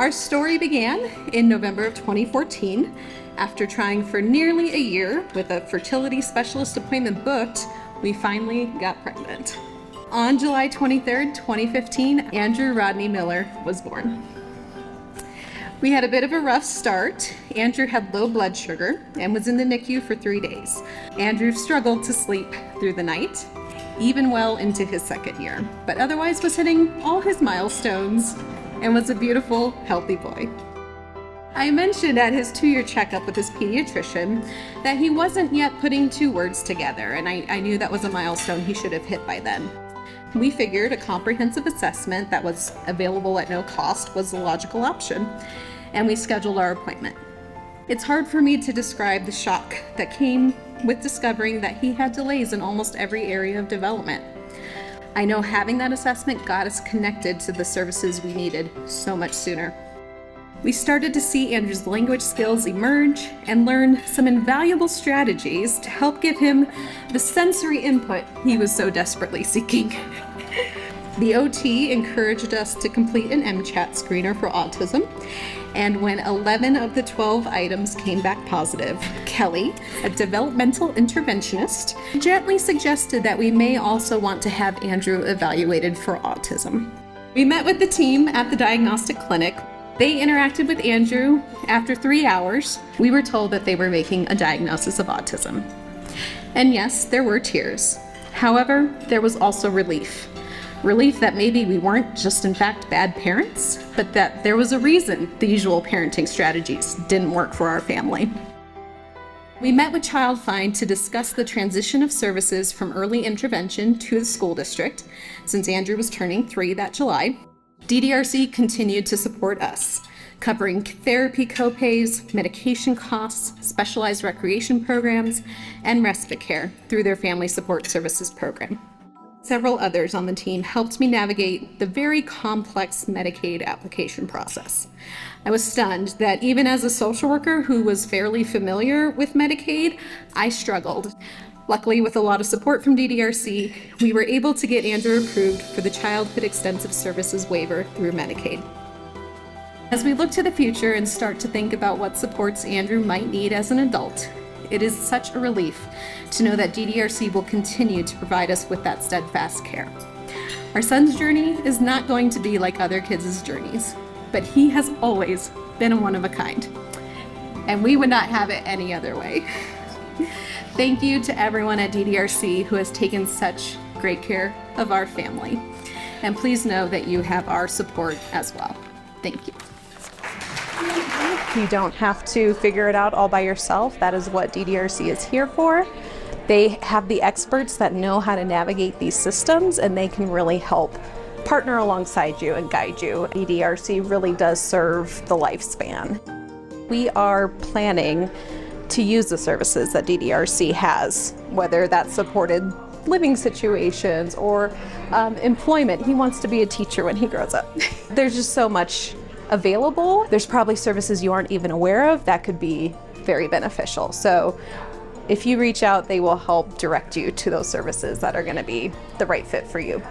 Our story began in November of 2014. After trying for nearly a year with a fertility specialist appointment booked, we finally got pregnant. On July 23rd, 2015, Andrew Rodney Miller was born. We had a bit of a rough start. Andrew had low blood sugar and was in the NICU for 3 days. Andrew struggled to sleep through the night, even well into his second year, but otherwise was hitting all his milestones and was a beautiful, healthy boy. I mentioned at his 2-year checkup with his pediatrician that he wasn't yet putting 2 words together, and I knew that was a milestone he should have hit by then. We figured a comprehensive assessment that was available at no cost was a logical option, and we scheduled our appointment. It's hard for me to describe the shock that came with discovering that he had delays in almost every area of development. I know having that assessment got us connected to the services we needed so much sooner. We started to see Andrew's language skills emerge and learn some invaluable strategies to help give him the sensory input he was so desperately seeking. The OT encouraged us to complete an MCHAT screener for autism, and when 11 of the 12 items came back positive, Kelly, a developmental interventionist, gently suggested that we may also want to have Andrew evaluated for autism. We met with the team at the diagnostic clinic. They interacted with Andrew. After 3 hours, we were told that they were making a diagnosis of autism. And yes, there were tears. However, there was also relief. Relief that maybe we weren't just in fact bad parents, but that there was a reason the usual parenting strategies didn't work for our family. We met with Child Find to discuss the transition of services from early intervention to the school district, since Andrew was turning 3 that July. DDRC continued to support us, covering therapy copays, medication costs, specialized recreation programs, and respite care through their Family Support Services program. Several others on the team helped me navigate the very complex Medicaid application process. I was stunned that even as a social worker who was fairly familiar with Medicaid, I struggled. Luckily, with a lot of support from DDRC, we were able to get Andrew approved for the Childhood Extensive Services waiver through Medicaid. As we look to the future and start to think about what supports Andrew might need as an adult, it is such a relief to know that DDRC will continue to provide us with that steadfast care. Our son's journey is not going to be like other kids' journeys, but he has always been a one of a kind, and we would not have it any other way. Thank you to everyone at DDRC who has taken such great care of our family. And please know that you have our support as well. Thank you. You don't have to figure it out all by yourself. That is what DDRC is here for. They have the experts that know how to navigate these systems, and they can really help partner alongside you and guide you. DDRC really does serve the lifespan. We are planning to use the services that DDRC has, whether that's supported living situations or employment. He wants to be a teacher when he grows up. There's just so much available. There's probably services you aren't even aware of that could be very beneficial. So if you reach out, they will help direct you to those services that are going to be the right fit for you.